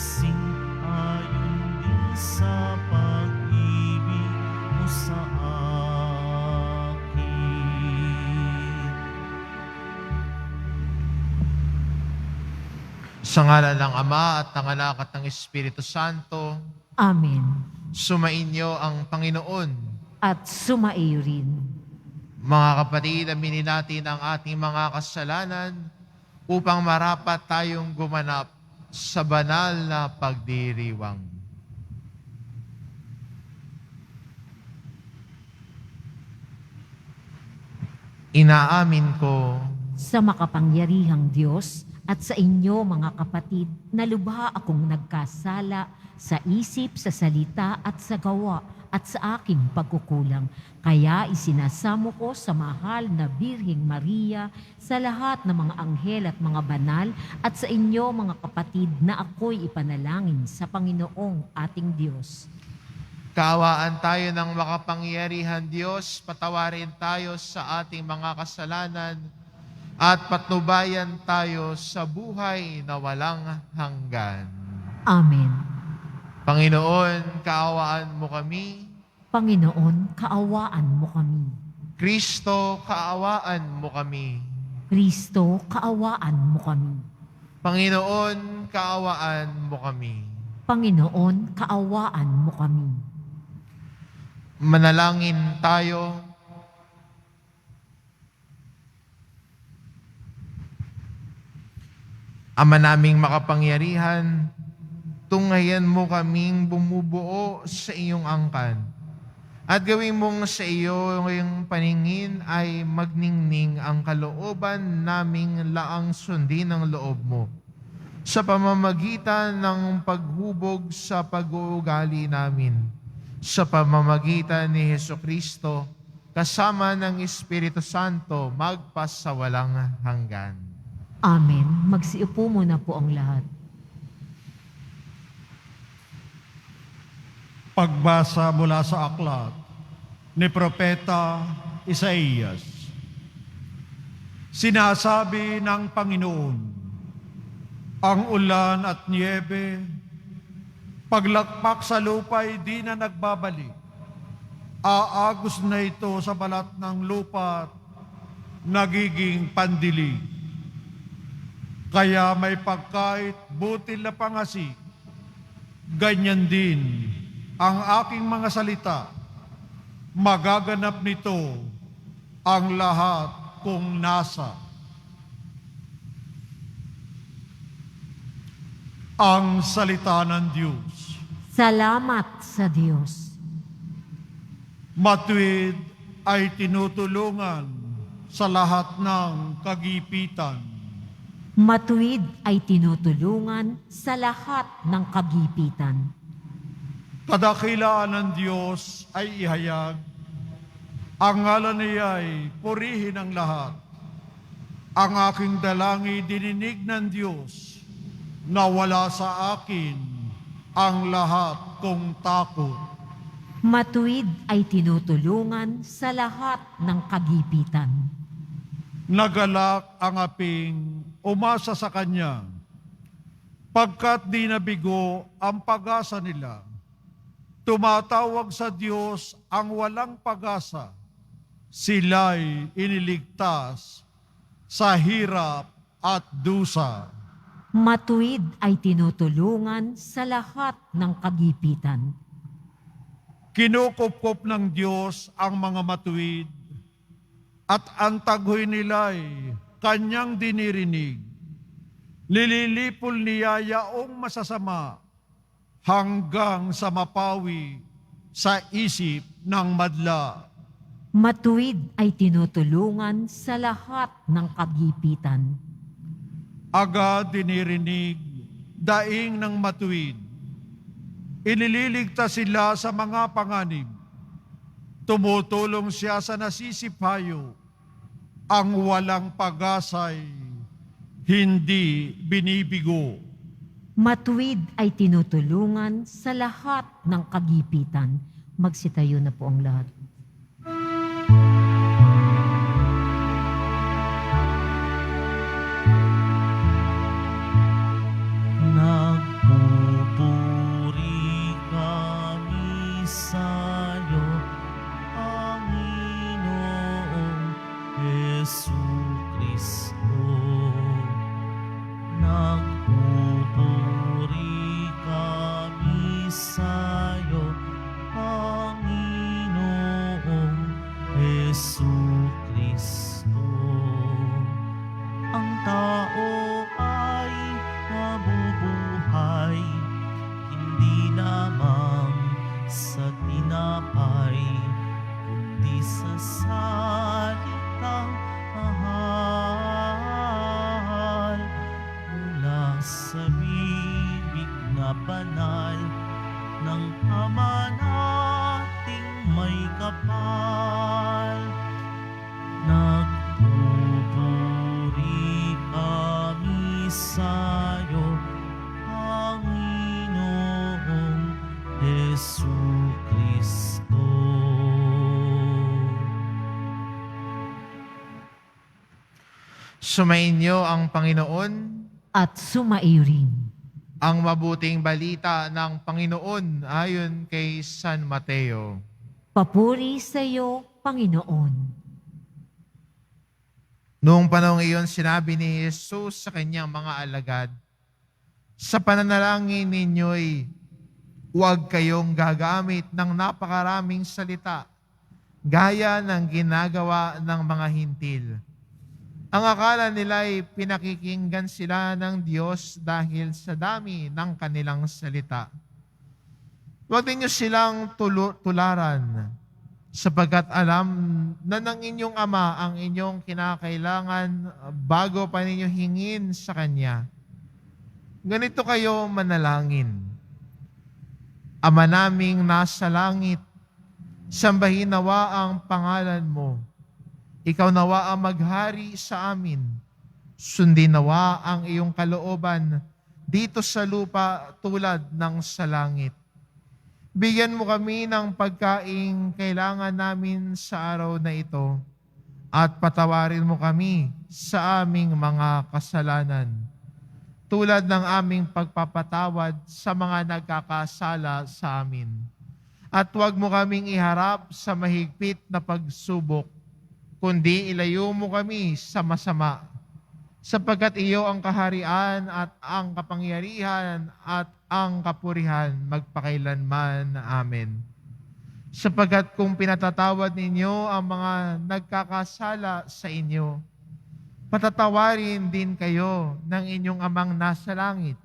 gising ayon din sa pag-ibig mo sa akin. Sa ngalan ng Ama at ng Anak at ng Espiritu Santo, Amen. sumainyo ang Panginoon. At sumaiyo rin. Mga kapatid, aminin natin ang ating mga kasalanan upang marapat tayong gumanap sa banal na pagdiriwang. Inaamin ko Sa makapangyarihang Diyos at sa inyo mga kapatid, na lubha akong nagkasala sa isip, sa salita at sa gawa at sa aking pagkukulang. Kaya isinasamo ko sa mahal na Birheng Maria, sa lahat ng mga anghel at mga banal, at sa inyo mga kapatid, na ako'y ipanalangin sa Panginoong ating Diyos. kaawaan tayo ng makapangyarihan Diyos, patawarin tayo sa ating mga kasalanan, at patnubayan tayo sa buhay na walang hanggan. Amen. Panginoon, kaawaan mo kami. Panginoon, kaawaan mo kami. Kristo, kaawaan mo kami. Kristo, kaawaan mo kami. Panginoon, kaawaan mo kami. Panginoon, kaawaan mo kami. Manalangin tayo. Ama naming makapangyarihan, tunghayan mo kaming bumubuo sa iyong angkan. At gawin mong sa iyo ngayong paningin ay magningning ang kalooban naming laang sundin ng loob mo. Sa pamamagitan ng paghubog sa pag-uugali namin, sa pamamagitan ni Hesukristo, kasama ng Espiritu Santo, magpasawalang hanggan. Amen. Magsiupo muna po ang lahat. Pagbasa mula sa aklat ni Propeta Isaías. Sinasabi ng Panginoon, ang ulan at niyebe, paglakpak sa lupa'y di na nagbabalik. Aagos na ito sa balat ng lupa at nagiging pandilig. Kaya may pagkait butil na pangasik, ganyan din ang aking mga salita. Magaganap nito ang lahat kung nasa. Ang salita ng Diyos. Salamat sa Diyos. Matuwid ay tinutulungan sa lahat ng kagipitan. Matuwid ay tinutulungan sa lahat ng kagipitan. Kadakilaan ng Diyos ay ihayag. Ang ngalan niya ay purihin ang lahat. Ang aking dalangin dininig ng Diyos na wala sa akin ang lahat kong takot. Matuwid ay tinutulungan sa lahat ng kagipitan. Nagalak ang aping umasa sa Kanya, pagkat di nabigo ang pag-asa nila. Tumatawag sa Diyos ang walang pag-asa. Sila'y iniligtas sa hirap at dusa. Matuwid ay tinutulungan sa lahat ng kagipitan. Kinukupkop ng Diyos ang mga matuwid at ang taghoy nila'y Kanyang dinirinig. Nililipol niya yaong masasama hanggang sa mapawi sa isip ng madla. Matuwid ay tinutulungan sa lahat ng kagipitan. Agad dinirinig daing ng matuwid. Inililigtas sila sa mga panganib. Tumutulong siya sa nasisiphayo. Ang walang pag-asa'y hindi binibigo. Matuwid ay tinutulungan sa lahat ng kagipitan. Magsitayo na po ang lahat. Nagpupuri salitang mahal mula sa bibig na banal ng Ama nating may kapal. Nagpupuri kami sa'yo, Panginoong Jesucristo. Sumainyo ang Panginoon. At sumaiyo rin. Ang mabuting balita ng Panginoon ayon kay San Mateo. Papuri sa iyo, Panginoon. Noong panahong iyon, sinabi ni Jesus sa kanyang mga alagad, sa pananalangin ninyo'y huwag kayong gagamit ng napakaraming salita, gaya ng ginagawa ng mga hintil. Ang akala nila'y pinakikinggan sila ng Diyos dahil sa dami ng kanilang salita. Huwag ninyo silang tularan, sapagkat alam na ng inyong Ama ang inyong kinakailangan bago pa ninyo hingin sa Kanya. Ganito kayo manalangin. Ama naming nasa langit, sambahin nawa ang pangalan mo. Ikaw nawa ang maghari sa amin. Sundin nawa ang iyong kalooban dito sa lupa tulad ng sa langit. Bigyan mo kami ng pagkaing kailangan namin sa araw na ito at patawarin mo kami sa aming mga kasalanan tulad ng aming pagpapatawad sa mga nagkakasala sa amin. At huwag mo kaming iharap sa mahigpit na pagsubok, kundi ilayo mo kami sa masama, sapagkat iyo ang kaharian at ang kapangyarihan at ang kapurihan magpakailanman. Amen. Sapagkat kung pinatatawad ninyo ang mga nagkakasala sa inyo, patatawarin din kayo ng inyong Amang nasa langit.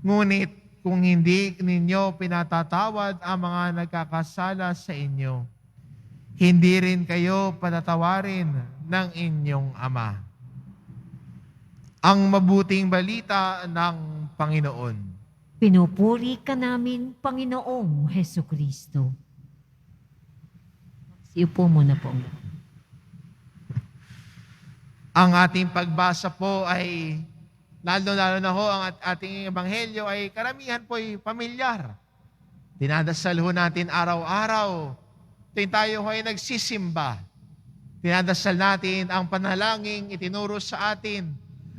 Ngunit kung hindi ninyo pinatatawad ang mga nagkakasala sa inyo, hindi rin kayo patatawarin ng inyong Ama. Ang mabuting balita ng Panginoon. Pinupuri ka namin, Panginoong Hesukristo. Iupo muna po. Ang ating pagbasa po ay, lalo-lalo na ho, ang ating ebanghelyo ay karamihan po ay pamilyar. Dinadasal ho natin araw-araw. Tuwing tayo ay nagsisimba, dinadasal natin ang panalangin itinuro sa atin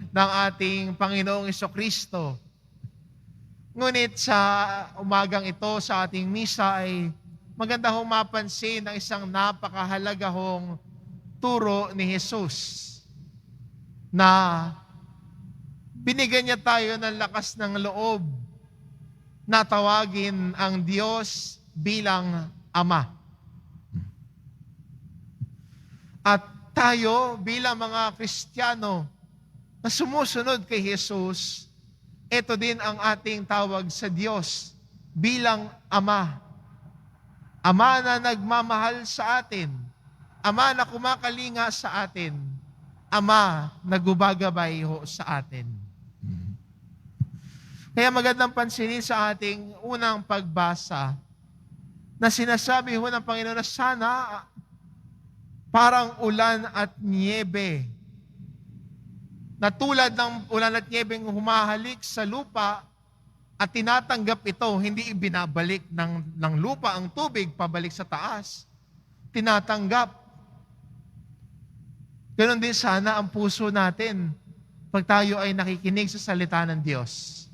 ng ating Panginoong Jesucristo. Ngunit sa umagang ito, sa ating misa ay maganda hong mapansin ang isang napakahalaga hong turo ni Jesus na binigyan niya tayo ng lakas ng loob na tawagin ang Diyos bilang Ama. At tayo bilang mga Kristiyano na sumusunod kay Jesus, ito din ang ating tawag sa Diyos bilang Ama. Ama na nagmamahal sa atin. Ama na kumakalinga sa atin. Ama na gubagabay ho sa atin. Kaya magandang pansinin sa ating unang pagbasa na sinasabi ho ng Panginoon na sana parang ulan at niebe, na tulad ng ulan at niyebeng humahalik sa lupa at tinatanggap ito, hindi ibinabalik ng lupa ang tubig pabalik sa taas. Tinatanggap. Ganon din sana ang puso natin pag tayo ay nakikinig sa salita ng Diyos.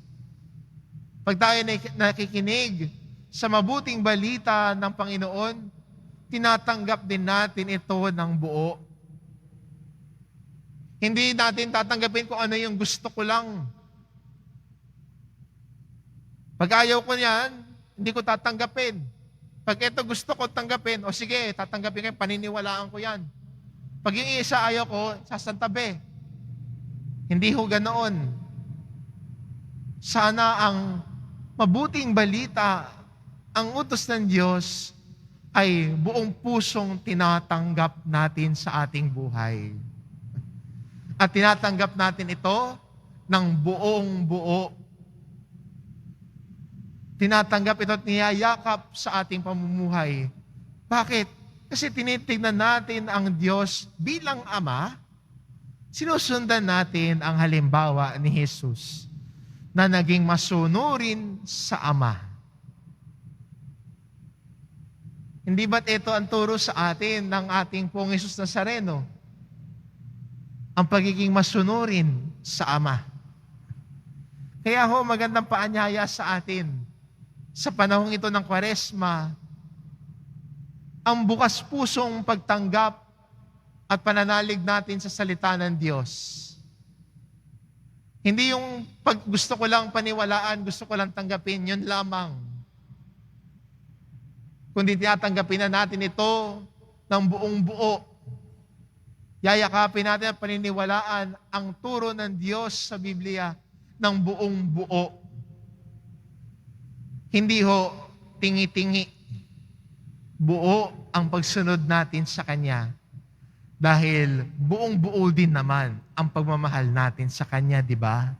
Pag tayo nakikinig sa mabuting balita ng Panginoon, tinatanggap din natin ito ng buo. Hindi natin tatanggapin kung ano yung gusto ko lang. Pag ayaw ko niyan, hindi ko tatanggapin. Pag ito gusto ko tanggapin, o sige, tatanggapin kayo, paniniwalaan ko yan. Pag yung isa ayaw ko, sasantabi. Hindi ho ganoon. Sana ang mabuting balita, ang utos ng Diyos, ay buong pusong tinatanggap natin sa ating buhay. At tinatanggap natin ito ng buong buo. Tinatanggap ito at niyayakap sa ating pamumuhay. Bakit? Kasi tinitignan natin ang Diyos bilang Ama, sinusundan natin ang halimbawa ni Jesus na naging masunurin sa Ama. Hindi ba't ito ang turo sa atin ng ating Pong Jesus Nazareno? Ang pagiging masunurin sa Ama. Kaya magandang paanyaya sa atin sa panahong ito ng Kwaresma, ang bukas pusong pagtanggap at pananalig natin sa salita ng Diyos. Hindi yung pag gusto ko lang paniwalaan, gusto ko lang tanggapin, yun lamang. Kundi tinatanggapin na natin ito ng buong buo. Yayakapin natin at paniniwalaan ang turo ng Diyos sa Biblia ng buong buo. Hindi tingi-tingi. Buo ang pagsunod natin sa Kanya. Dahil buong buo din naman ang pagmamahal natin sa Kanya, di ba?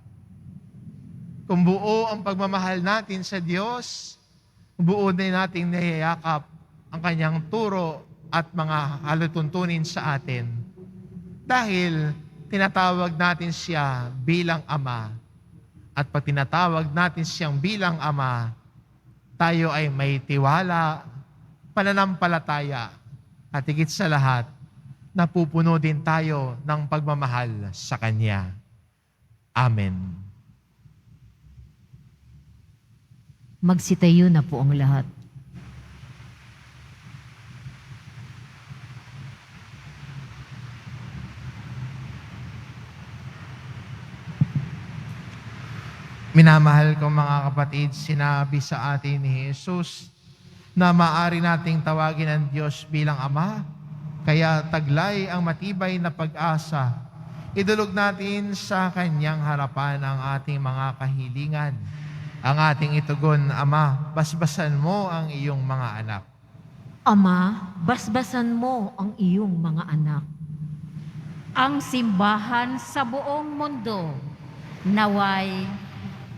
Kung buo ang pagmamahal natin sa Diyos, buo din nating niyayakap ang Kanyang turo at mga halutuntunin sa atin. Dahil tinatawag natin siya bilang Ama. At pag tinatawag natin siyang bilang Ama, tayo ay may tiwala, pananampalataya, at higit sa lahat, napupuno din tayo ng pagmamahal sa Kanya. Amen. Magsitayo na po ang lahat. Minamahal kong mga kapatid, sinabi sa atin ni Jesus na maaari nating tawagin ang Diyos bilang Ama, kaya taglay ang matibay na pag-asa. Idulog natin sa Kanyang harapan ang ating mga kahilingan. Ang ating itugon, Ama, basbasan mo ang iyong mga anak. Ama, basbasan mo ang iyong mga anak. Ang simbahan sa buong mundo, naway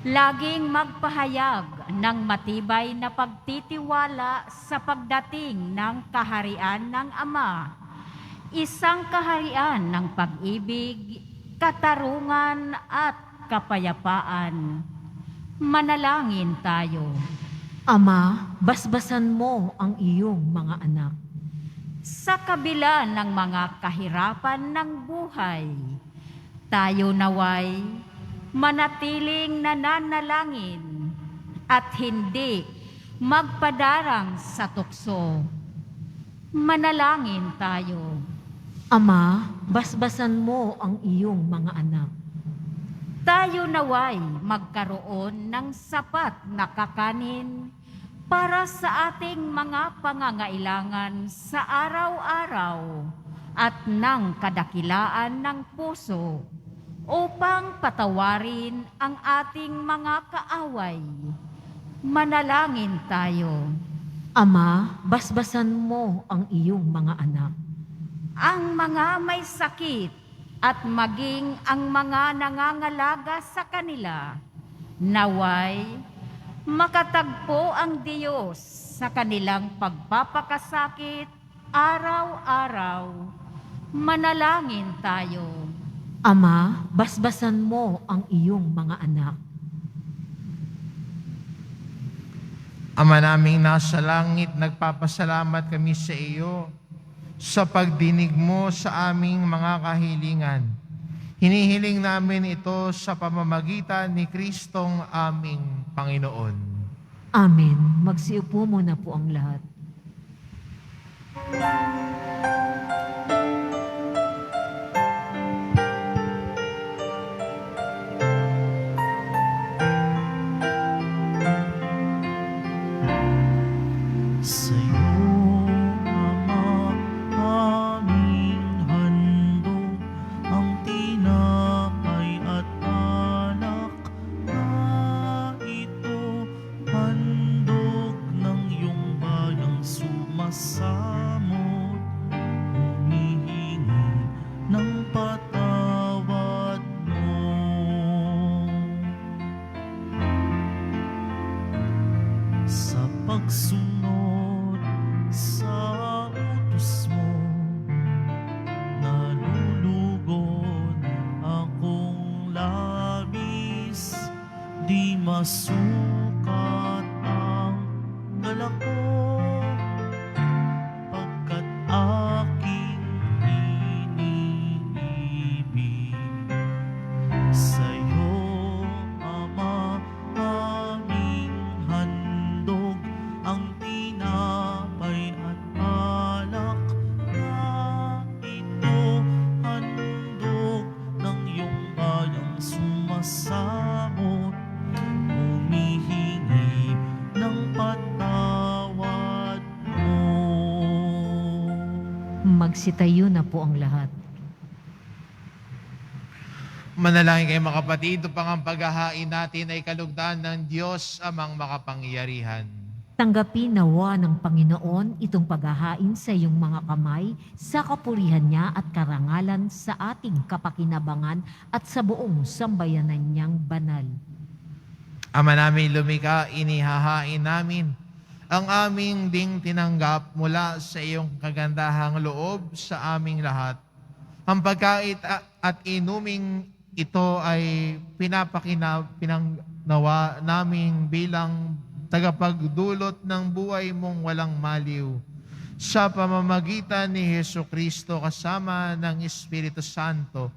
laging magpahayag ng matibay na pagtitiwala sa pagdating ng kaharian ng Ama. Isang kaharian ng pag-ibig, katarungan at kapayapaan. Manalangin tayo. Ama, basbasan mo ang iyong mga anak. Sa kabila ng mga kahirapan ng buhay, tayo naway manatiling nananalangin at hindi magpadarang sa tukso. Manalangin tayo. Ama, basbasan mo ang iyong mga anak. Tayo naway magkaroon ng sapat na kakanin para sa ating mga pangangailangan sa araw-araw at ng kadakilaan ng puso upang patawarin ang ating mga kaaway. Manalangin tayo. Ama, basbasan mo ang iyong mga anak. Ang mga may sakit at maging ang mga nangangalaga sa kanila, naway makatagpo ang Diyos sa kanilang pagpapakasakit araw-araw. Manalangin tayo. Ama, basbasan mo ang iyong mga anak. Ama naming nasa langit, nagpapasalamat kami sa iyo sa pagdinig mo sa aming mga kahilingan. Hinihiling namin ito sa pamamagitan ni Kristong aming Panginoon. Amen. Magsiupo muna po ang lahat. Sa'yo, Ama, aming handog ang tinapay at alak na ito, handog ng iyong bayang sumas sumunod sa utos mo. Nalulugod akong labis, di masukat ang dala ko, pagkat aking iniibig. Sa'yo, Ama, aming handog ang tinapay at alak, na ito handog ng iyong bayang sumasakot, humihingi ng patawad mo. Magsitayo na po ang lahat. Manalangin kayo mga kapatid, upang ang paghahain natin ay kalugdan ng Diyos amang makapangyarihan. Tanggapin nawa ng Panginoon itong paghahain sa iyong mga kamay sa kapurihan niya at karangalan sa ating kapakinabangan at sa buong sambayanan niyang banal. Ama namin lumika, inihahain namin ang aming ding tinanggap mula sa iyong kagandahang loob sa aming lahat. Ang pagkait at inuming ito ay pinangnawa namin bilang tagapagdulot ng buhay mong walang maliw sa pamamagitan ni Jesucristo kasama ng Espiritu Santo,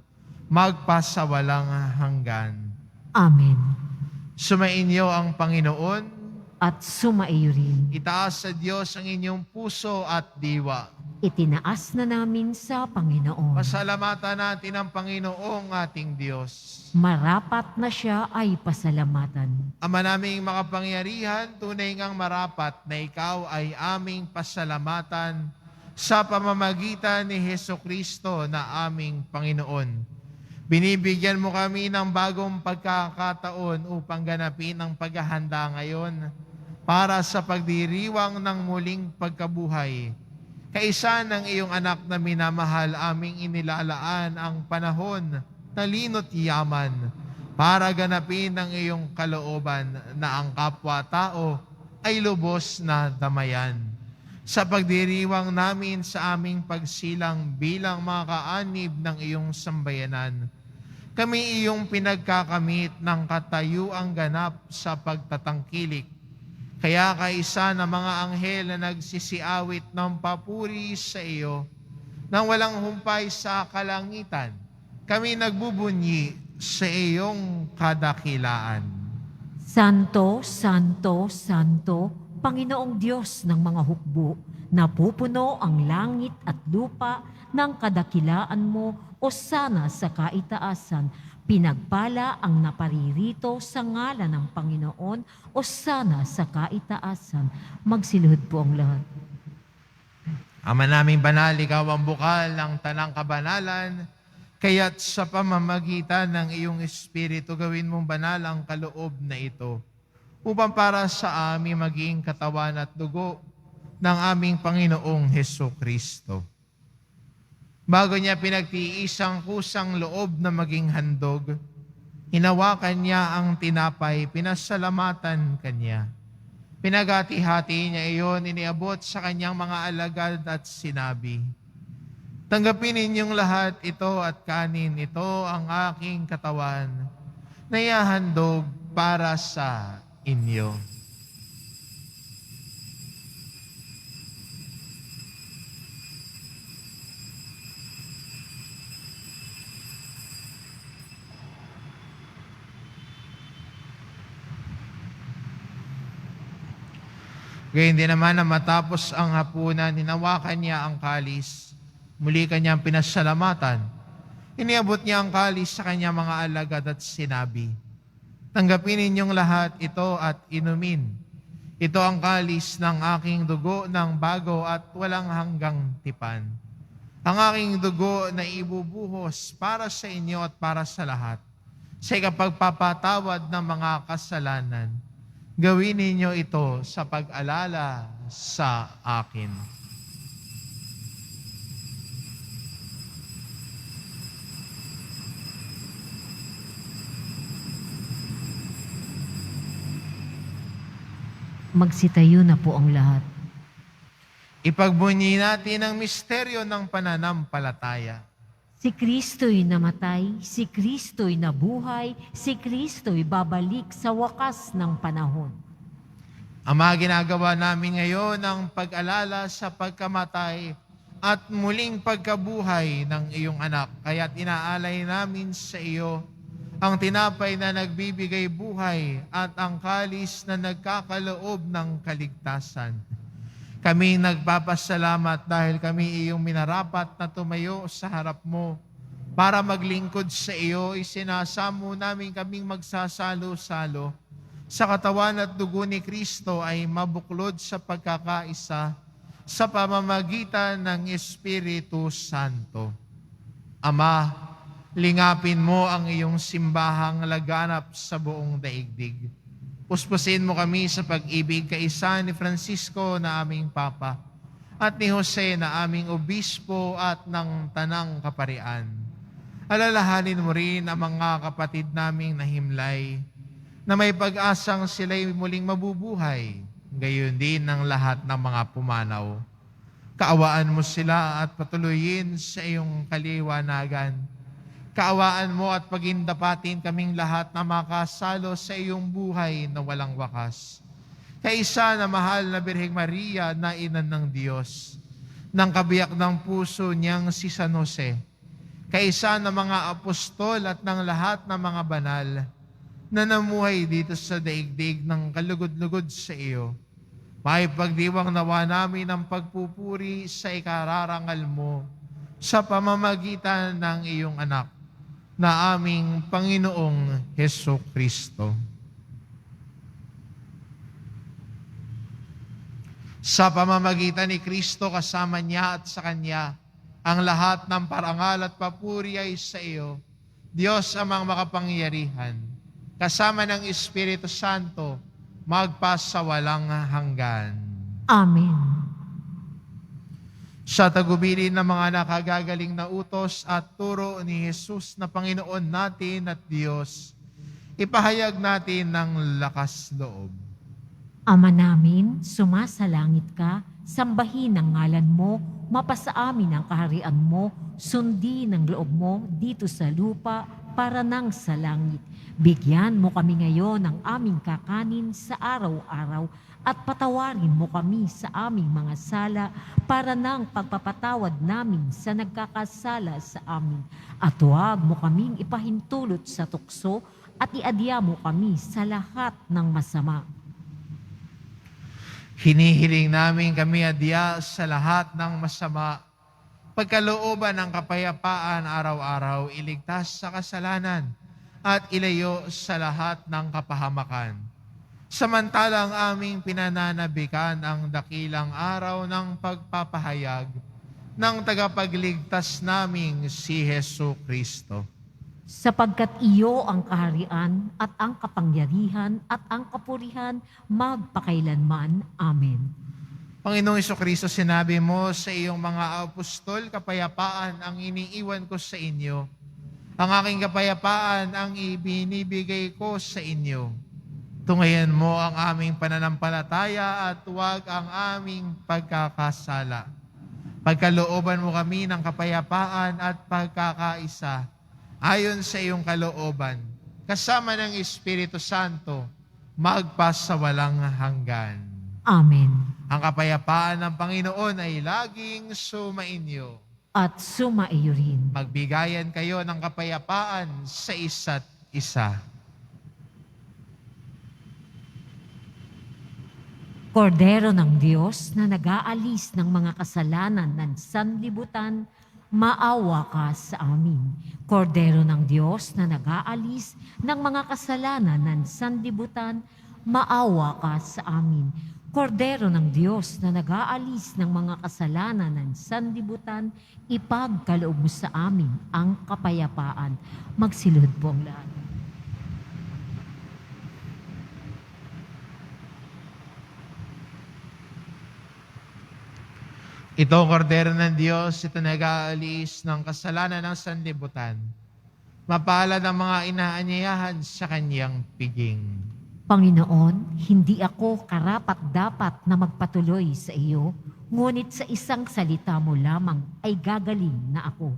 magpasawalang hanggan. Amen. Sumainyo ang Panginoon. At sumaiyo rin. Itaas sa Diyos ang inyong puso at diwa. Itinaas na namin sa Panginoon. Pasalamatan natin ang Panginoong ating Diyos. Marapat na siya ay pasalamatan. Ama naming makapangyarihan, tunay ngang marapat na ikaw ay aming pasalamatan sa pamamagitan ni Jesucristo na aming Panginoon. Binibigyan mo kami ng bagong pagkakataon upang ganapin ang paghahanda ngayon para sa pagdiriwang ng muling pagkabuhay. Kaisa ng iyong anak na minamahal, aming inilalaan ang panahon na lino't yaman para ganapin ang iyong kalooban na ang kapwa-tao ay lubos na damayan. Sa pagdiriwang namin sa aming pagsilang bilang mga kaanib ng iyong sambayanan, kami iyong pinagkakamit ng katayuang ganap sa pagtatangkilik. Kaya kaisa ng mga anghel na nagsisiawit ng papuri sa iyo, nang walang humpay sa kalangitan, kami nagbubunyi sa iyong kadakilaan. Santo, Santo, Santo, Panginoong Diyos ng mga hukbo, napupuno ang langit at lupa ng kadakilaan mo o sana sa kaitaasan. Pinagpala ang naparirito sa ngalan ng Panginoon o sana sa kaitaasan. Magsiluhod po ang lahat. Ama naming banal, ikaw ang bukal ng tanang kabanalan, kaya't sa pamamagitan ng iyong Espiritu gawin mong banal ang kaloob na ito, upang para sa amin maging katawan at dugo ng aming Panginoong Hesukristo. Bago niya pinagtiis ang kusang loob na maging handog, hinawakan niya ang tinapay, pinasalamatan kanya. Pinagati-hati niya iyon, iniabot sa kanyang mga alagad at sinabi, "Tanggapin ninyong lahat ito at kanin, ito ang aking katawan na ihahandog para sa inyo." Gayun din naman na matapos ang hapunan, hinawakan niya ang kalis. Muli kanyang pinasalamatan. Iniabot niya ang kalis sa kanyang mga alagad at sinabi, "Tanggapin ninyong lahat ito at inumin. Ito ang kalis ng aking dugo ng bago at walang hanggang tipan. Ang aking dugo na ibubuhos para sa inyo at para sa lahat, sa ikapagpapatawad ng mga kasalanan. Gawin ninyo ito sa pag-alala sa akin." Magsitayo na po ang lahat. Ipagbunyi natin ang misteryo ng pananampalataya. Si Kristo'y namatay, si Kristo'y nabuhay, si Kristo'y babalik sa wakas ng panahon. Ama, ginagawa namin ngayon ang pag-alala sa pagkamatay at muling pagkabuhay ng iyong anak. Kaya't inaalay namin sa iyo ang tinapay na nagbibigay buhay at ang kalis na nagkakaloob ng kaligtasan. Kami nagpapasalamat dahil kami iyong minarapat na tumayo sa harap mo para maglingkod sa iyo. Isinasamo namin kaming magsasalo-salo sa katawan at dugo ni Kristo ay mabuklod sa pagkakaisa sa pamamagitan ng Espiritu Santo. Ama, lingapin mo ang iyong simbahang laganap sa buong daigdig. Puspusin mo kami sa pag-ibig kaisa ni Francisco na aming Papa at ni Jose na aming Obispo at ng Tanang Kaparian. Alalahanin mo rin ang mga kapatid naming nahimlay na may pag-asang sila'y muling mabubuhay, gayon din ng lahat ng mga pumanaw. Kaawaan mo sila at patuloyin sa iyong kaliwanagan. Kaawaan mo at pagindapatin kaming lahat na makasalo sa iyong buhay na walang wakas. Kaisa na mahal na Birheng Maria na ina ng Diyos, ng kabiyak ng puso niyang si San Jose, kaisa ng mga apostol at ng lahat ng mga banal na namuhay dito sa daigdig ng kalugod-lugod sa iyo. May pagdiwang nawa namin ang pagpupuri sa ikararangal mo sa pamamagitan ng iyong anak na aming Panginoong Heso Kristo. Sa pamamagitan ni Kristo kasama niya at sa Kanya, ang lahat ng parangal at papuri ay sa iyo, Diyos amang makapangyarihan, kasama ng Espiritu Santo, magpasawalang hanggan. Amen. Sa tagubilin ng mga nakagagaling na utos at turo ni Jesus na Panginoon natin at Diyos, ipahayag natin ng lakas loob. Ama namin, sumasalangit ka, sambahin ang ngalan mo, mapasa amin ang kaharian mo, sundin ang loob mo dito sa lupa para nang sa langit. Bigyan mo kami ngayon ng aming kakanin sa araw-araw at patawarin mo kami sa aming mga sala para nang pagpapatawad namin sa nagkakasala sa amin. At huwag mo kaming ipahintulot sa tukso at iadya mo kami sa lahat ng masama. Hinihiling namin kami adya sa lahat ng masama, pagkalooban ng kapayapaan araw-araw, iligtas sa kasalanan at ilayo sa lahat ng kapahamakan. Samantalang aming pinananabikan ang dakilang araw ng pagpapahayag ng tagapagligtas naming si Heso Kristo. Sapagkat iyo ang kaharian at ang kapangyarihan at ang kapurihan magpakailanman. Amen. Panginoong Jesucristo, sinabi mo sa iyong mga apostol, kapayapaan ang iniiwan ko sa inyo. Ang aking kapayapaan ang ibinibigay ko sa inyo. Tungayan mo ang aming pananampalataya at huwag ang aming pagkakasala. Pagkalooban mo kami ng kapayapaan at pagkakaisa ayon sa iyong kalooban, kasama ng Espiritu Santo, magpasawalang hanggan. Amen. Ang kapayapaan ng Panginoon ay laging sumainyo. At sumaiyo rin. Magbigayan kayo ng kapayapaan sa isa't isa. Kordero ng Diyos na nag-aalis ng mga kasalanan ng sanlibutan, maawa ka sa amin. Kordero ng Diyos na nag-aalis ng mga kasalanan ng sanlibutan, maawa ka sa amin. Kordero ng Diyos na nag-aalis ng mga kasalanan ng sanlibutan, ipagkaloob mo sa amin ang kapayapaan. Magsilod po ang lahat. Ito ang kordero ng Diyos, ito nag-aalis ng kasalanan ng sanlibutan. Mapalad ang mga inaanyayahan sa kanyang piging. Panginoon, hindi ako karapat-dapat na magpatuloy sa iyo, ngunit sa isang salita mo lamang ay gagaling na ako.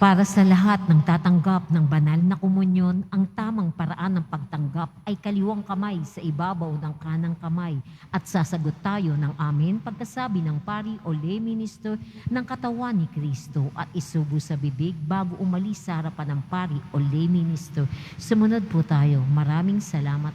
Para sa lahat ng tatanggap ng banal na komunyon, ang tamang paraan ng pagtanggap ay kaliwang kamay sa ibabaw ng kanang kamay at sasagot tayo ng amen pagkasabi ng pari o lay minister ng katawan ni Kristo at isubo sa bibig bago umalis sa harapan ng pari o lay minister. Sumunod po tayo. Maraming salamat.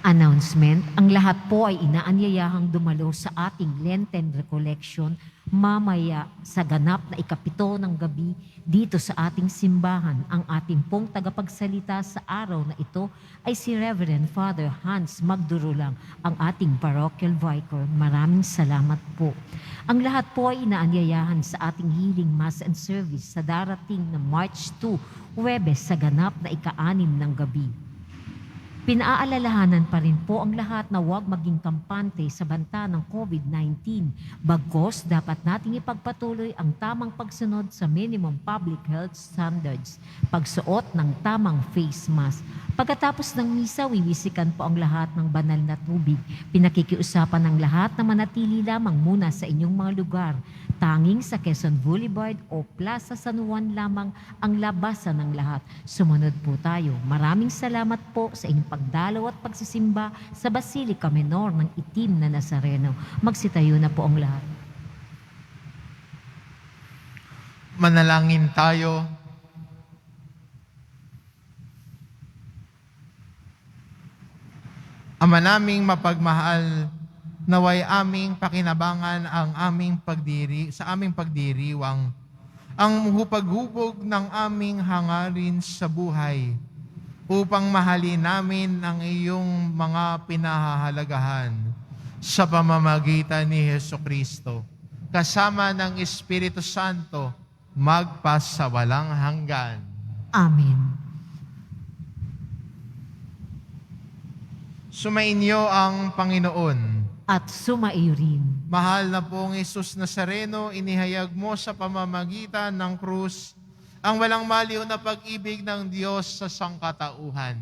Announcement, ang lahat po ay inaanyayahang dumalo sa ating Lenten Recollection mamaya sa ganap na 7 ng gabi dito sa ating simbahan. Ang ating pong tagapagsalita sa araw na ito ay si Reverend Father Hans Magdurulang, ang ating parochial vicar. Maraming salamat po. Ang lahat po ay inaanyayahan sa ating healing mass and service sa darating na March 2, Huwebes sa ganap na 6 ng gabi. Pinaalalahanan pa rin po ang lahat na huwag maging kampante sa banta ng COVID-19. Bagkus, dapat nating ipagpatuloy ang tamang pagsunod sa minimum public health standards, pagsuot ng tamang face mask. Pagkatapos ng misa, wiwisikan po ang lahat ng banal na tubig. Pinakikiusapan ng lahat na manatili lamang muna sa inyong mga lugar. Tanging sa Quezon Boulevard o Plaza San Juan lamang ang labasan ng lahat. Sumunod po tayo. Maraming salamat po sa inyong pagdalaw at pagsisimba sa Basilica Menor ng Itim na Nazareno. Magsitayo na po ang lahat. Manalangin tayo. Ama naming mapagmahal, naway aming pakinabangan ang aming sa aming pagdiriwang, ang hupag-hupog ng aming hangarin sa buhay, upang mahalin namin ang iyong mga pinahahalagahan sa pamamagitan ni Hesukristo, kasama ng Espiritu Santo, magpasawalang hanggan. Amen. Sumainyo ang Panginoon. At sumaiyo rin. Mahal na pong Jesus Nazareno, inihayag mo sa pamamagitan ng krus ang walang maliw na pag-ibig ng Diyos sa sangkatauhan.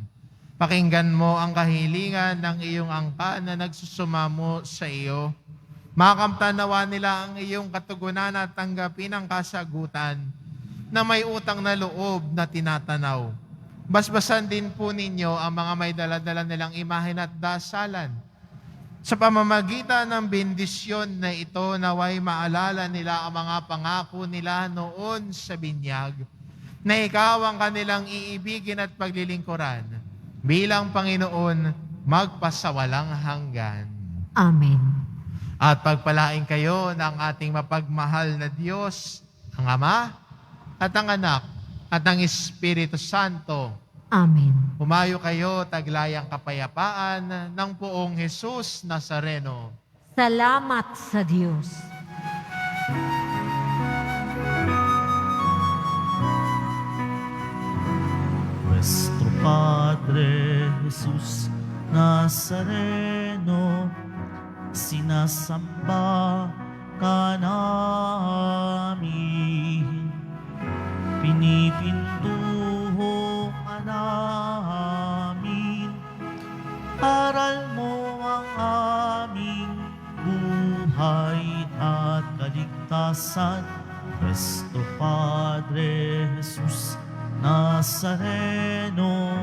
Pakinggan mo ang kahilingan ng iyong angkan na nagsusumamo sa iyo. Makamtanawa nila ang iyong katugunan at tanggapin ang kasagutan na may utang na loob na tinatanaw. Basbasan din po ninyo ang mga may daladala nilang imahen at dasalan. Sa pamamagitan ng bendisyon na ito, naway maalala nila ang mga pangako nila noon sa binyag, na ikaw ang kanilang iibigin at paglilingkuran bilang Panginoon magpasawalang hanggan. Amen. At pagpalain kayo ng ating mapagmahal na Diyos, ang Ama at ang Anak at ang Espiritu Santo. Amen. Humayo kayo, taglayang kapayapaan ng poong Jesus Nazareno. Salamat sa Diyos. Nuestro Padre Jesus Nazareno, sinasamba ka namin, pinipintuho ka namin, aral mo ang aming buhay at kaligtasan. Nuestro Padre Jesus Nazareno,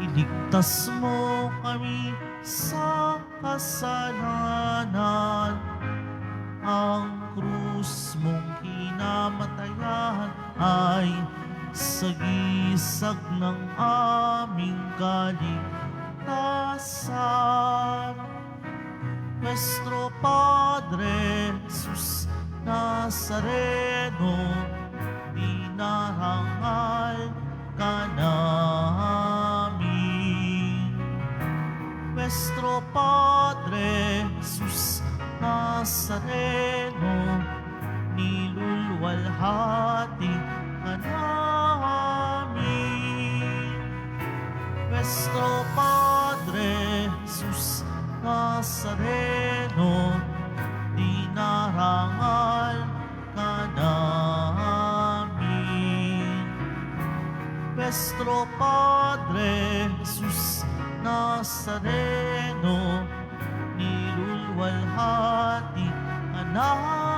iligtas mo kami sa kasalanan. Ang krus mong kinamatayan ay sagisag ng aming kaligtasan. Nuestro Padre Jesus Nazareno, dinarangal ka namin. Nuestro Padre Jesus Nazareno, nilulwalhati ka namin. Nuestro Padre Jesus Nazareno, dinarangal ka namin. Nuestro Padre Jesus Nazareno, nilulwalhati ka namin.